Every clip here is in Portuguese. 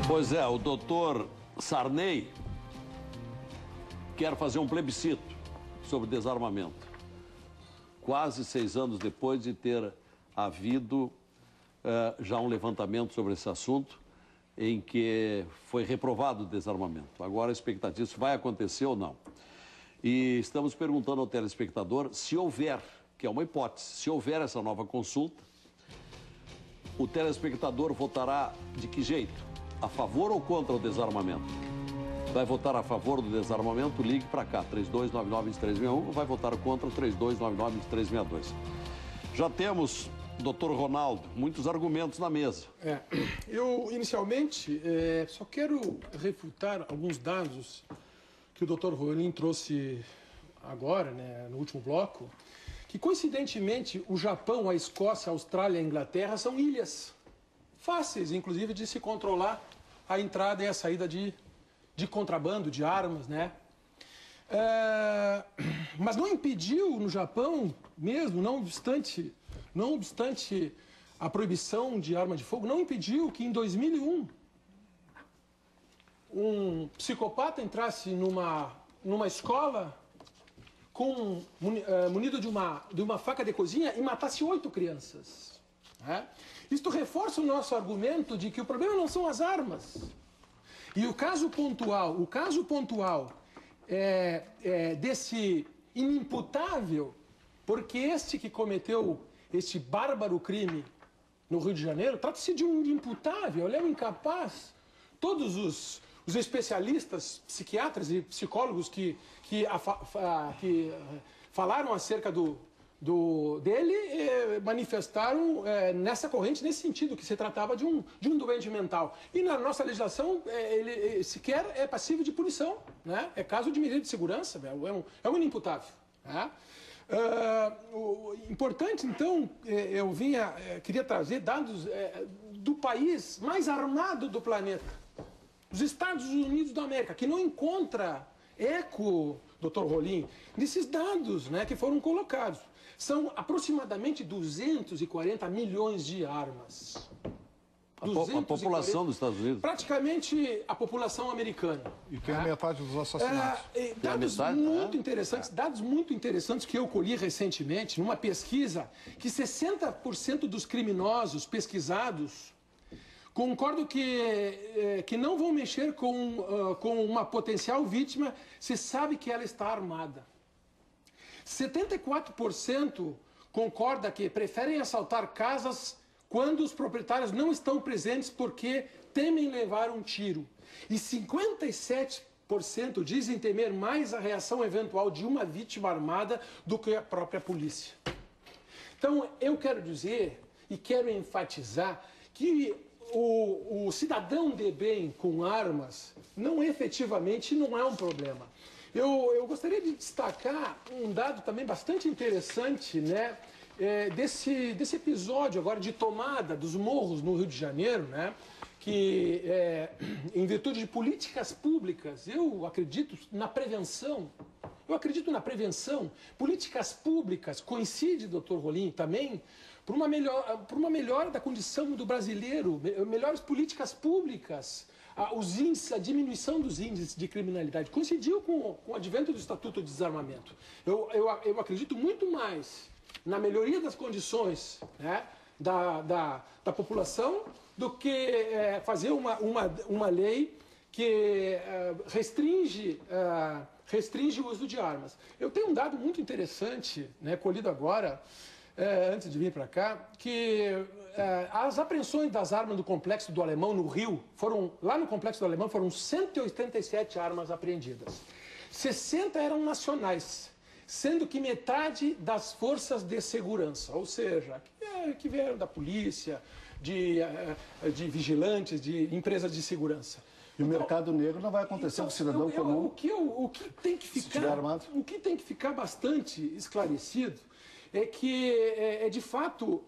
Pois é, o doutor Sarney quer fazer um plebiscito sobre desarmamento. Quase 6 anos depois de ter havido já um levantamento sobre esse assunto, em que foi reprovado o desarmamento. Agora a expectativa se vai acontecer ou não. E estamos perguntando ao telespectador se houver, que é uma hipótese, se houver essa nova consulta, o telespectador votará de que jeito? A favor ou contra o desarmamento? Vai votar a favor do desarmamento? Ligue para cá, 3299-2361, ou vai votar contra, 3299-2362. Já temos, doutor Ronaldo, muitos argumentos na mesa. Eu, inicialmente, só quero refutar alguns dados que o doutor Rolim trouxe agora, né, no último bloco, que, coincidentemente, o Japão, a Escócia, a Austrália e a Inglaterra são ilhas fáceis, inclusive, de se controlar a entrada e a saída de contrabando, de armas, né? Mas não impediu no Japão mesmo, não obstante a proibição de arma de fogo, não impediu que em 2001 um psicopata entrasse numa escola munido de uma faca de cozinha e matasse 8 crianças. Né? Isto reforça o nosso argumento de que o problema não são as armas. E o caso pontual desse inimputável, porque este que cometeu este bárbaro crime no Rio de Janeiro, trata-se de um inimputável, ele é um incapaz. Todos os especialistas, psiquiatras e psicólogos que falaram acerca dele manifestaram nessa corrente, nesse sentido, que se tratava de um doente mental. E na nossa legislação, ele sequer é passível de punição, né? É caso de medida de segurança, é um inimputável. Né? Importante, então, queria trazer dados do país mais armado do planeta, os Estados Unidos da América, que não encontra eco, doutor Rolim, nesses dados, né, que foram colocados. São aproximadamente 240 milhões de armas. A população dos Estados Unidos? Praticamente a população americana. E tem a metade dos assassinatos. Dados muito interessantes que eu colhi recentemente, numa pesquisa, que 60% dos criminosos pesquisados concordam que não vão mexer com uma potencial vítima se sabe que ela está armada. 74% concorda que preferem assaltar casas quando os proprietários não estão presentes porque temem levar um tiro. E 57% dizem temer mais a reação eventual de uma vítima armada do que a própria polícia. Então, eu quero dizer e quero enfatizar que o cidadão de bem com armas efetivamente não é um problema. Eu gostaria de destacar um dado também bastante interessante, né, desse episódio agora de tomada dos morros no Rio de Janeiro, né, que em virtude de políticas públicas, eu acredito na prevenção. Políticas públicas, coincide, doutor Rolim, também, por uma melhora da condição do brasileiro, melhores políticas públicas, a diminuição dos índices de criminalidade. Coincidiu com o advento do Estatuto de Desarmamento. Eu acredito muito mais na melhoria das condições, né, da população do que fazer uma lei que restringe o uso de armas. Eu tenho um dado muito interessante, né, colhido agora, antes de vir para cá, que as apreensões das armas do Complexo do Alemão, no Rio, lá no Complexo do Alemão, foram 187 armas apreendidas. 60 eram nacionais, sendo que metade das forças de segurança, ou seja, que vieram da polícia, de vigilantes, de empresas de segurança. E o mercado negro não vai acontecer com o cidadão comum. O que tem que ficar bastante esclarecido é que, de fato,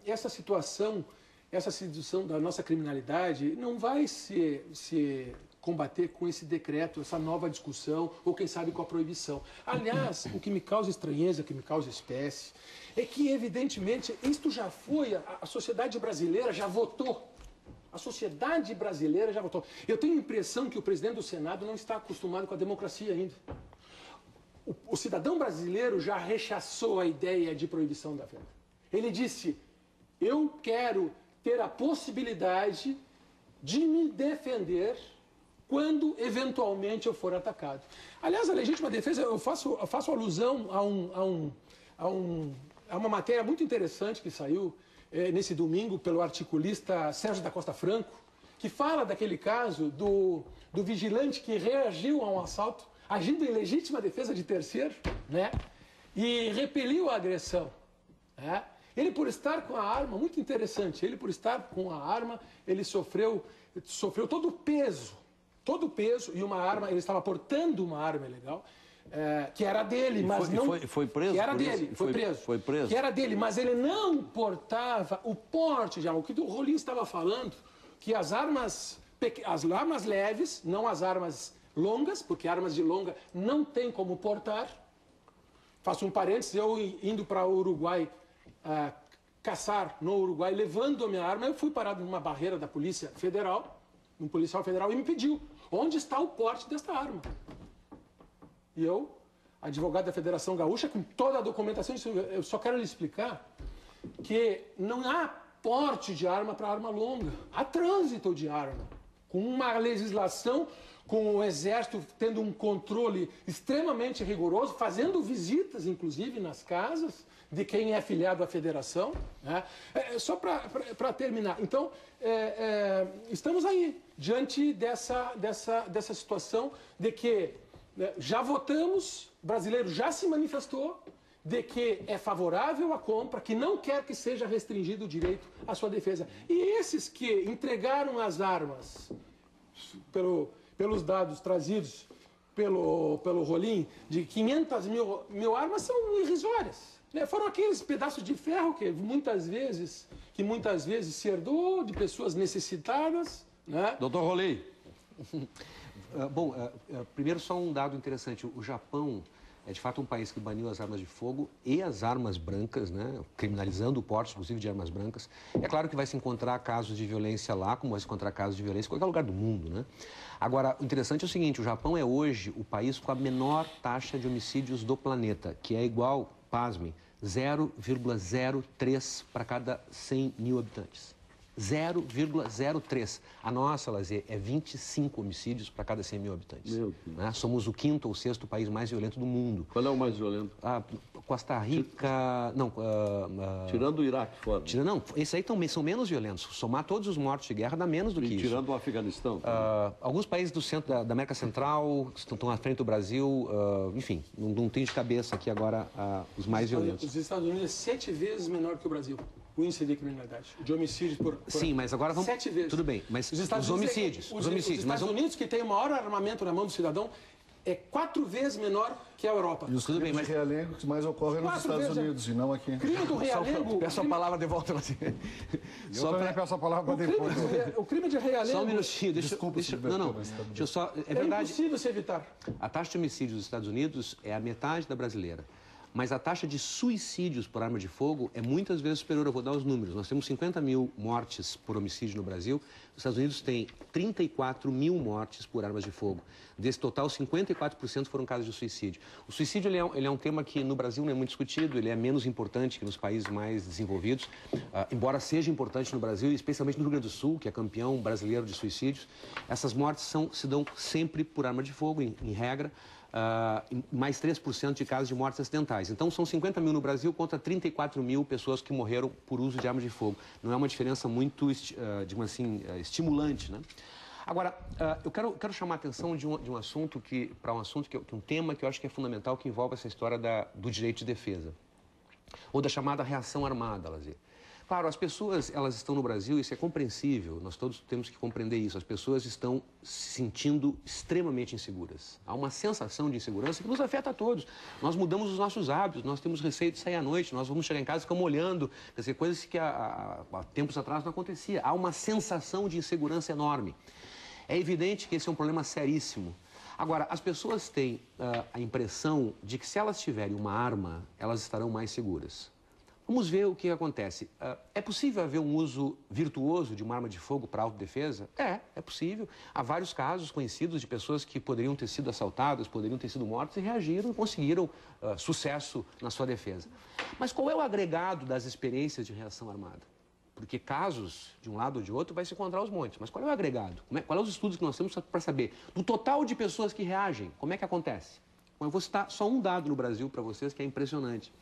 essa situação, essa sedução da nossa criminalidade não vai se combater com esse decreto, essa nova discussão, ou quem sabe com a proibição. Aliás, o que me causa estranheza, o que me causa espécie, é que, evidentemente, isto já foi, a sociedade brasileira já votou A sociedade brasileira já votou. Eu tenho a impressão que o presidente do Senado não está acostumado com a democracia ainda. O cidadão brasileiro já rechaçou a ideia de proibição da venda. Ele disse, eu quero ter a possibilidade de me defender quando eventualmente eu for atacado. Aliás, a legítima defesa, eu faço alusão a uma matéria muito interessante que saiu nesse domingo pelo articulista Sérgio da Costa Franco, que fala daquele caso do vigilante que reagiu a um assalto, agindo em legítima defesa de terceiro, né? E repeliu a agressão. Né? Ele, por estar com a arma, muito interessante, ele, por estar com a arma, ele sofreu todo o peso, e uma arma, ele estava portando uma arma ilegal, que era dele, mas foi preso? Que era dele, foi preso. Foi preso. Que era dele, mas ele não portava o porte de arma. O que o Rolim estava falando, que as armas leves, não as armas longas, porque armas de longa não tem como portar. Faço um parênteses, eu indo para o Uruguai, caçar no Uruguai, levando a minha arma, eu fui parado numa barreira da Polícia Federal, um policial federal, e me pediu, onde está o porte desta arma? E eu, advogado da Federação Gaúcha, com toda a documentação, eu só quero lhe explicar que não há porte de arma para arma longa, há trânsito de arma, com uma legislação, com o Exército tendo um controle extremamente rigoroso, fazendo visitas, inclusive, nas casas de quem é afiliado à Federação. Né? Só para terminar. Então, estamos aí, diante dessa situação de que já votamos, o brasileiro já se manifestou, de que é favorável à compra, que não quer que seja restringido o direito à sua defesa. E esses que entregaram as armas pelos dados trazidos pelo Rolim, de 500 mil armas, são irrisórias. Né? Foram aqueles pedaços de ferro que muitas vezes se herdou de pessoas necessitadas. Né? Doutor Rolim. Primeiro só um dado interessante. O Japão é de fato um país que baniu as armas de fogo e as armas brancas, né? Criminalizando o porte, inclusive, de armas brancas. É claro que vai se encontrar casos de violência lá, como vai se encontrar casos de violência em qualquer lugar do mundo, né? Agora, o interessante é o seguinte, o Japão é hoje o país com a menor taxa de homicídios do planeta, que é igual, pasmem, 0,03 para cada 100 mil habitantes. 0,03. A nossa, Lazier, é 25 homicídios para cada 100 mil habitantes. Meu Deus. Né? Somos o 5º ou 6º país mais violento do mundo. Qual é o mais violento? Costa Rica... Não, tirando o Iraque fora. Não, esses aí são menos violentos. Somar todos os mortos de guerra dá menos do que isso. Tirando o Afeganistão? Alguns países do centro da América Central estão à frente do Brasil. Enfim, não tenho de cabeça aqui agora os mais violentos. Os Estados Unidos é 7 vezes menor que o Brasil. O índice de criminalidade, de homicídios por... Sim, mas agora vamos... 7 vezes. Tudo bem, mas os homicídios... Os Estados Unidos, que tem o maior armamento na mão do cidadão, é 4 vezes menor que a Europa. E os crimes de realengo que mais ocorrem nos Estados Unidos e não aqui. Crime do realengo... Peço a palavra de volta. Eu também peço a palavra para depois. O crime de realengo... Só um minutinho, deixa eu só... É verdade... É impossível se evitar. A taxa de homicídios dos Estados Unidos é a metade da brasileira. Mas a taxa de suicídios por arma de fogo é muitas vezes superior. Eu vou dar os números. Nós temos 50 mil mortes por homicídio no Brasil. Os Estados Unidos têm 34 mil mortes por armas de fogo. Desse total, 54% foram casos de suicídio. O suicídio ele é um tema que no Brasil não é muito discutido, ele é menos importante que nos países mais desenvolvidos, embora seja importante no Brasil, especialmente no Rio Grande do Sul, que é campeão brasileiro de suicídios. Essas mortes se dão sempre por arma de fogo, em regra. Mais 3% de casos de mortes acidentais. Então, são 50 mil no Brasil contra 34 mil pessoas que morreram por uso de armas de fogo. Não é uma diferença muito, digamos assim, estimulante, né? Agora, eu quero chamar a atenção de um assunto para um tema que eu acho que é fundamental, que envolve essa história do direito de defesa, ou da chamada reação armada, Lazier. Claro, as pessoas, elas estão no Brasil, isso é compreensível, nós todos temos que compreender isso. As pessoas estão se sentindo extremamente inseguras. Há uma sensação de insegurança que nos afeta a todos. Nós mudamos os nossos hábitos, nós temos receio de sair à noite, nós vamos chegar em casa e ficamos olhando, quer dizer, coisas que há tempos atrás não acontecia. Há uma sensação de insegurança enorme. É evidente que esse é um problema seríssimo. Agora, as pessoas têm a impressão de que se elas tiverem uma arma, elas estarão mais seguras. Vamos ver o que acontece. É possível haver um uso virtuoso de uma arma de fogo para autodefesa? É possível. Há vários casos conhecidos de pessoas que poderiam ter sido assaltadas, poderiam ter sido mortas e reagiram e conseguiram sucesso na sua defesa. Mas qual é o agregado das experiências de reação armada? Porque casos, de um lado ou de outro, vai se encontrar os montes. Mas qual é o agregado? Qual é os estudos que nós temos para saber? Do total de pessoas que reagem, como é que acontece? Bom, eu vou citar só um dado no Brasil para vocês que é impressionante.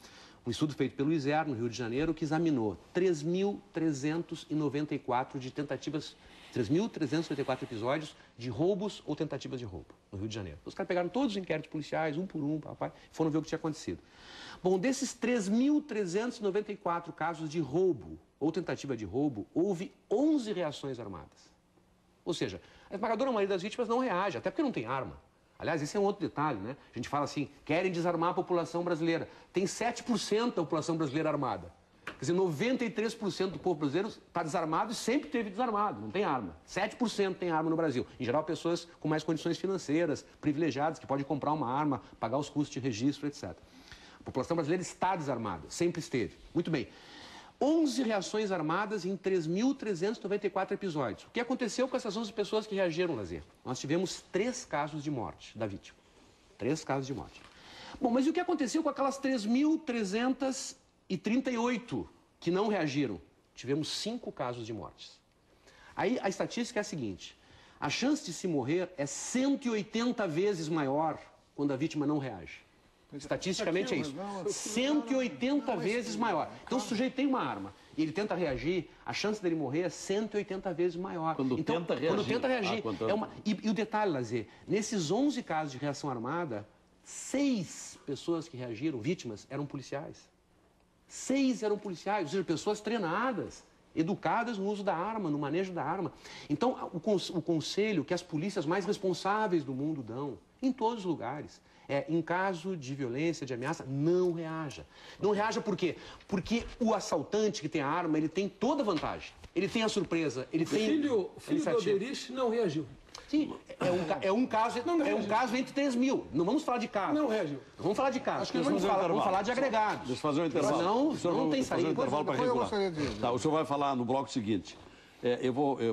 Um estudo feito pelo ISER, no Rio de Janeiro, que examinou 3.394 de tentativas, 3.394 episódios de roubos ou tentativas de roubo no Rio de Janeiro. Os caras pegaram todos os inquéritos policiais, um por um, papai, foram ver o que tinha acontecido. Bom, desses 3.394 casos de roubo ou tentativa de roubo, houve 11 reações armadas. Ou seja, a esmagadora maioria das vítimas não reage, até porque não tem arma. Aliás, esse é um outro detalhe, né? A gente fala assim, querem desarmar a população brasileira. Tem 7% da população brasileira armada. Quer dizer, 93% do povo brasileiro está desarmado e sempre esteve desarmado, não tem arma. 7% tem arma no Brasil. Em geral, pessoas com mais condições financeiras, privilegiadas, que podem comprar uma arma, pagar os custos de registro, etc. A população brasileira está desarmada, sempre esteve. Muito bem. 11 reações armadas em 3.394 episódios. O que aconteceu com essas 11 pessoas que reagiram, Lazer? Nós tivemos 3 casos de morte da vítima. 3 casos de morte. Bom, mas e o que aconteceu com aquelas 3.338 que não reagiram? Tivemos 5 casos de mortes. Aí a estatística é a seguinte: a chance de se morrer é 180 vezes maior quando a vítima não reage. Estatisticamente é isso. 180 vezes maior. Então, se o sujeito tem uma arma e ele tenta reagir, a chance dele morrer é 180 vezes maior. Quando tenta reagir. E o detalhe, Lazer, nesses 11 casos de reação armada, 6 pessoas que reagiram, vítimas, eram policiais. 6 eram policiais, ou seja, pessoas treinadas, educadas no uso da arma, no manejo da arma. Então, o conselho que as polícias mais responsáveis do mundo dão, em todos os lugares, em caso de violência, de ameaça, não reaja. Não reaja por quê? Porque o assaltante que tem a arma, ele tem toda a vantagem. Ele tem a surpresa, ele tem... O filho do Oderich não reagiu. Sim, é um caso entre 3 mil. Não vamos falar de caso. Não reagiu. Vamos falar de caso. Vamos falar de agregados. Deixa eu fazer um intervalo. Não tem saída. Para regular. Tá, o senhor vai falar no bloco seguinte.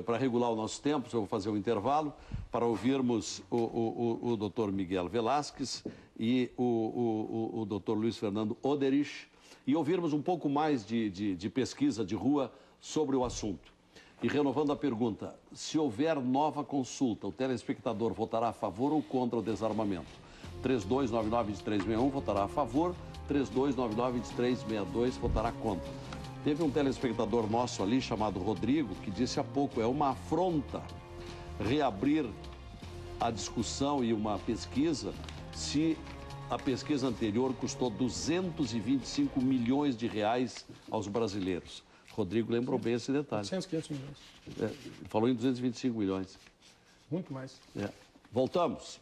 Para regular o nosso tempo, eu vou fazer um intervalo para ouvirmos o doutor Miguel Velasquez e o doutor Luiz Fernando Oderich e ouvirmos um pouco mais de pesquisa de rua sobre o assunto. E renovando a pergunta, se houver nova consulta, o telespectador votará a favor ou contra o desarmamento? 3299-2361 votará a favor, 3299-2362 votará contra. Teve um telespectador nosso ali, chamado Rodrigo, que disse há pouco, é uma afronta reabrir a discussão e uma pesquisa se a pesquisa anterior custou 225 milhões de reais aos brasileiros. Rodrigo lembrou bem esse detalhe. 400, 500 milhões. Falou em 225 milhões. Muito mais. Voltamos.